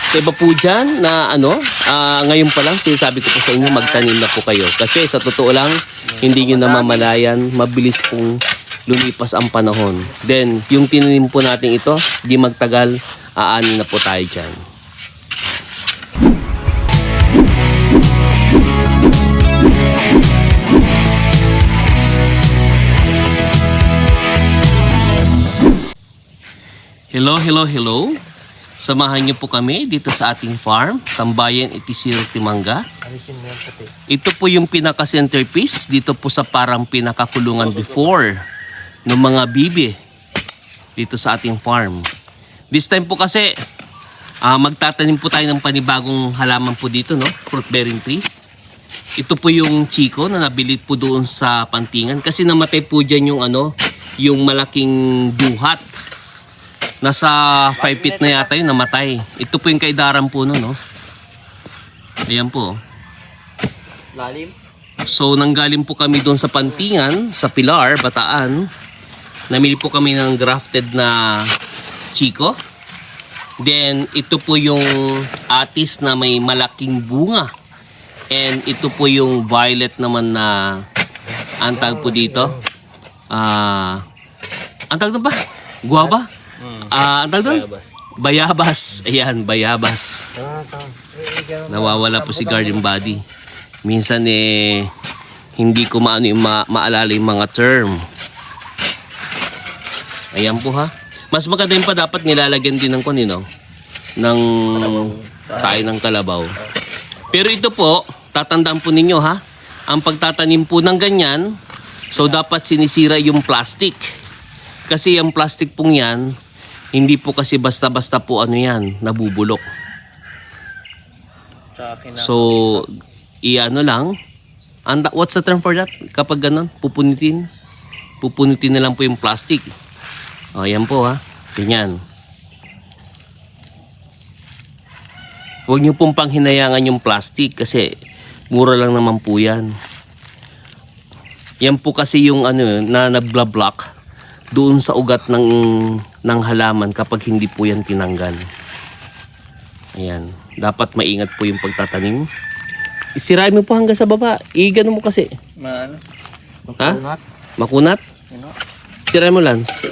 Sa iba po dyan na ngayon pa lang sinasabi ko po sa inyo magtanim na po kayo. Kasi sa totoo lang, hindi nyo namamalayan, mabilis pong lumipas ang panahon. Then, yung tinanim po natin ito, di magtagal, aani na po tayo dyan. Hello. Samahan niyo po kami dito sa ating farm, Tambayan Itisiro, Timanga. Ito po yung pinaka-centerpiece dito po sa parang pinakakulungan before ng mga bibi dito sa ating farm. This time po kasi magtatanim po tayo ng panibagong halaman po dito, no? Fruit bearing trees. Ito po yung chiko na nabili po doon sa Pantingan kasi namatay po dyan yung malaking duhat. Nasa 5 feet na yata yun, namatay. Ito po yung kaidaran po no? Ayan po. Lalim. So, nanggaling po kami doon sa Pantingan, sa Pilar, Bataan. Namili po kami ng grafted na chiko. Then, ito po yung atis na may malaking bunga. And ito po yung violet naman na ang tawag po dito. Ang tawag ba? Guava? Ang tawag doon? Bayabas. Ayan, bayabas. Nawawala po si garden body. Minsan hindi ko maalala yung mga term. Ayan po ha. Mas maganda yung pa dapat nilalagyan din ng ng tayo ng kalabaw. Pero ito po, tatandaan po ninyo ha. Ang pagtatanim po ng ganyan, so dapat sinisira yung plastic. Kasi yung plastic pong yan, hindi po kasi basta-basta po yan, nabubulok. So, lang. What's the term for that? Kapag ganun, pupunitin. Pupunitin na lang po yung plastic. O, yan po ha. Ganyan. Huwag nyo pong panghinayangan yung plastic kasi mura lang naman po yan. Yan po kasi yung na nagbla-block doon sa ugat ng halaman kapag hindi po yan tinanggal. Ayan. Dapat maingat po yung pagtatanim. Isirain mo po hanggang sa baba. Igano mo kasi. Makunat. Makunat? Sirain mo, Lance.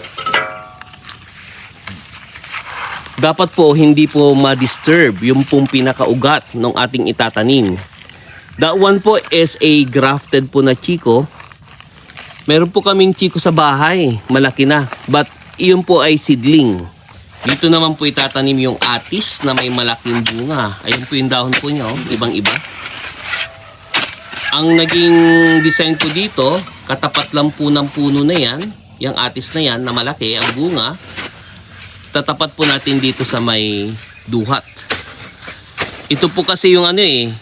Dapat po hindi po ma-disturb yung pong pinakaugat ng ating itatanim. That one po is a grafted po na chiko. Meron po kaming chiko sa bahay, malaki na. But iyon po ay seedling. Dito naman po itatanim yung atis na may malaking bunga. Ayun po yung dahon po niya, ibang-iba. Ang naging design po dito, katapat lang po ng puno na yan, yung atis na yan na malaki, ang bunga. Tatapat po natin dito sa may duhat. Ito po kasi yung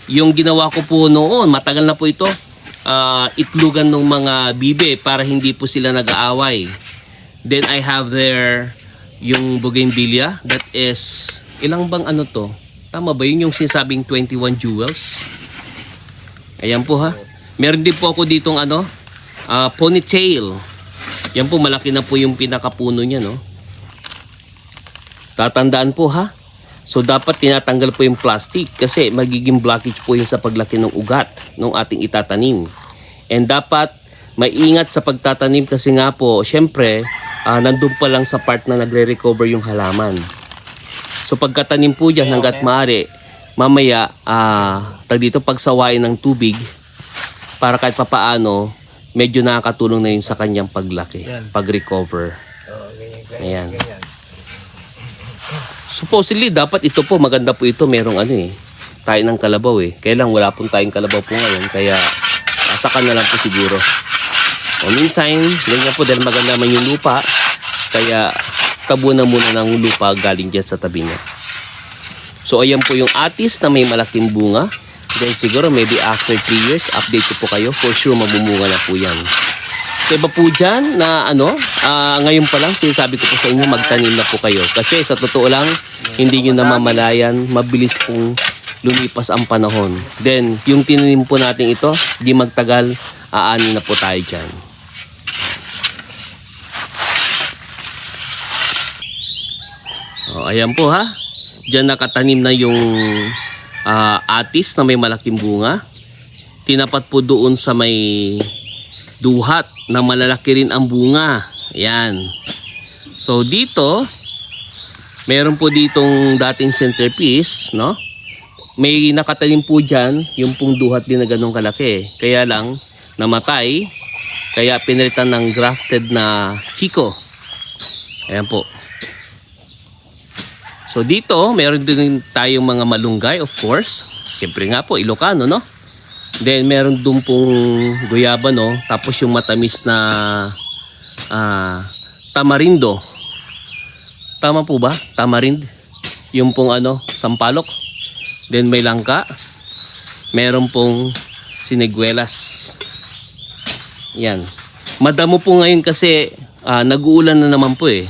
yung ginawa ko po noon, matagal na po ito. Itlugan ng mga bibe para hindi po sila nag-aaway. Then I have there yung bougainvillea. That is, ilang bang to? Tama ba yun yung sinasabing 21 jewels? Ayan po ha. Meron din po ako ditong ponytail. Yan po, malaki na po yung pinakapuno niya, no? Tatandaan po ha. So dapat tinatanggal po yung plastic kasi magiging blockage po yun sa paglaki ng ugat ng ating itatanim. And dapat maingat sa pagtatanim kasi nga po, syempre, nandun pa lang sa part na nagre-recover yung halaman. So pagkatanim po dyan hanggat maaari, mamaya, pagsawain ng tubig para kahit papaano, medyo nakakatulong na yun sa kanyang paglaki, pag-recover. Ayan. Supposedly, dapat ito po, maganda po ito, merong tayo ng kalabaw Kaya lang, wala pong tayong kalabaw po ngayon, kaya asakan na lang po siguro. Meantime, ganyan po dahil maganda man yung lupa, kaya tabunan muna ng lupa galing dyan sa tabi niya. So, ayan po yung atis na may malaking bunga. Then siguro, maybe after 3 years, update ko po kayo. For sure, mabumunga na po yan. So iba po dyan na ngayon pa lang sinasabi ko po sa inyo magtanim na po kayo. Kasi sa totoo lang, hindi nyo namamalayan, mabilis pong lumipas ang panahon. Then yung tinanim po natin ito, di magtagal, aani na po tayo dyan. Ayan po ha. Diyan nakatanim na yung atis na may malaking bunga. Tinapat po doon sa may duhat na malalaki rin ang bunga. Ayan. So dito, meron po ditong dating centerpiece, no? May nakatanim po dyan, yung pong duhat din na ganun kalaki. Kaya lang, namatay. Kaya pinalitan ng grafted na Chico. Ayan po. So dito, meron din tayong mga malunggay, of course. Siyempre nga po, Ilocano, no? Then meron dun pong guyaba, no? Tapos yung matamis na tamarindo. Tama po ba? Tamarind. Yung pong sampalok. Then may langka. Meron pong siniguelas. Yan. Madamo po ngayon kasi nag-uulan na naman po eh.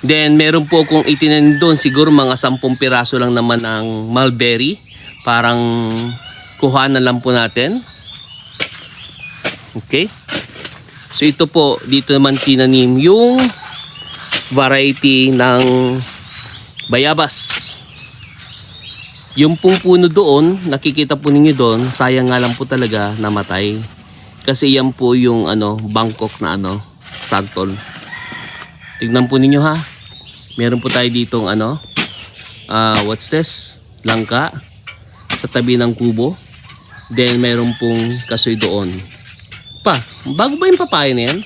Then meron po akong itinanim doon, siguro mga 10 piraso lang naman ng mulberry. Parang kuha na lang po natin. Okay. So ito po, dito naman tinanim yung variety ng bayabas. Yung pong puno doon, nakikita po ninyo doon, sayang nga lang po talaga namatay. Kasi yan po yung Bangkok na santol. Tignan po ninyo ha. Meron po tayo ditong what's this? Langka sa tabi ng kubo. Then meron pong kasoy doon. Bago ba yung papaya na yan?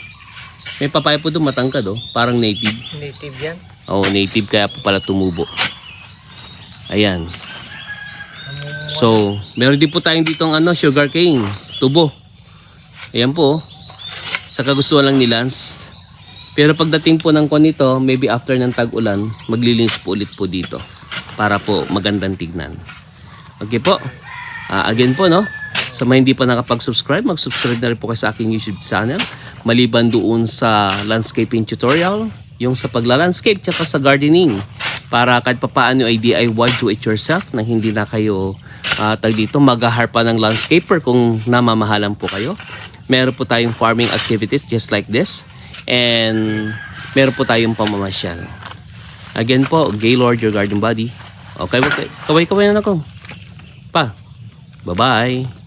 May papaya po doon matangkad parang native. Native yan. Oo, native kaya po pala tumubo. Ayan. So, meron din po tayong ditong sugar cane, tubo. Ayan po. Sa kagustuhan lang ni Lance. Pero pagdating po ng nito, maybe after ng tag-ulan, maglilinis po ulit po dito. Para po magandang tignan. Okay po. Again po, no? Sa mga hindi pa nakapag-subscribe, mag-subscribe na rin po kayo sa aking YouTube channel. Maliban doon sa landscaping tutorial, yung sa pagla-landscape, tsaka sa gardening. Para kahit papaano ay DIY do it yourself nang hindi na kayo maghaharpa ng landscaper kung namamahalan po kayo. Meron po tayong farming activities just like this. And meron po tayong pamamasyal. Again po, Gaylord, your garden buddy. Okay, kaway-kaway na ako. Bye-bye.